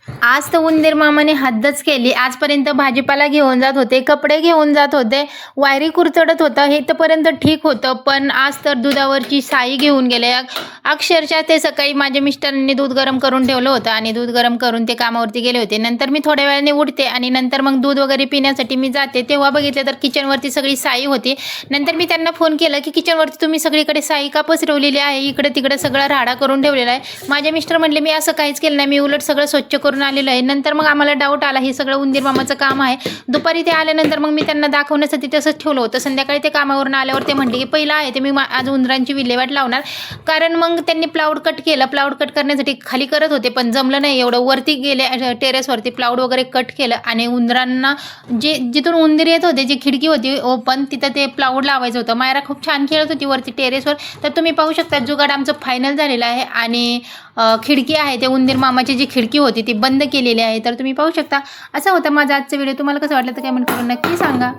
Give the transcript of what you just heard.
आज तर उंदीर मामाने हद्दच केली. आजपर्यंत भाजीपाला घेऊन जात होते, कपडे घेऊन जात होते, वायरी कुरतडत होतं, हे इथपर्यंत ठीक होतं. पण आज तर दुधावरची साई घेऊन गेले. अक्षरशः ते सकाळी माझ्या मिस्टरांनी दूध गरम करून ठेवलं होतं आणि दूध गरम करून ते कामावरती गेले होते. नंतर मी थोड्या वेळाने उठते आणि नंतर मग दूध वगैरे पिण्यासाठी मी जाते. तेव्हा बघितलं तर किचनवरती सगळी साई होती. नंतर मी त्यांना फोन केला की किचनवरती तुम्ही सगळीकडे साई का पसरवलेली आहे, इकडे तिकडे सगळा राडा करून ठेवलेला आहे. माझे मिस्टर म्हणले मी असं काहीच केलं नाही, मी उलट सगळं स्वच्छ करून आलेलं आहे. नंतर मग आम्हाला डाऊट आला हे सगळं उंदीर मामाचं काम आहे. दुपारी ते आल्यानंतर मग मी त्यांना दाखवण्यासाठी तसंच ठेवलं होतं. संध्याकाळी ते कामावरून आल्यावर ते म्हटले की पहिलं आहे ते मी आज उंदरांची विल्हेवाट लावणार. कारण मग त्यांनी प्लाऊड कट केलं. प्लाऊड कट करण्यासाठी खाली करत होते पण जमलं नाही एवढं. वरती गेले टेरेसवरती, प्लाऊड वगैरे कट केलं आणि उंदरांना जिथून उंदीर येत होते, जी खिडकी होती ओपन, तिथं ते प्लाऊड लावायचं होतं. मायरा खूप छान खेळत होती वरती टेरेसवर. तर तुम्ही पाहू शकता जुगाड आमचं फायनल झालेलं आहे आणि खिडकी आहे ते उंदीर मामाची जी खिडकी होती ती बंद केलेली आहे. तर तुम्ही पाहू शकता. असा होता माझा आजचा व्हिडिओ. तुम्हाला कसं वाटलं तर कमेंट करून नक्की सांगा.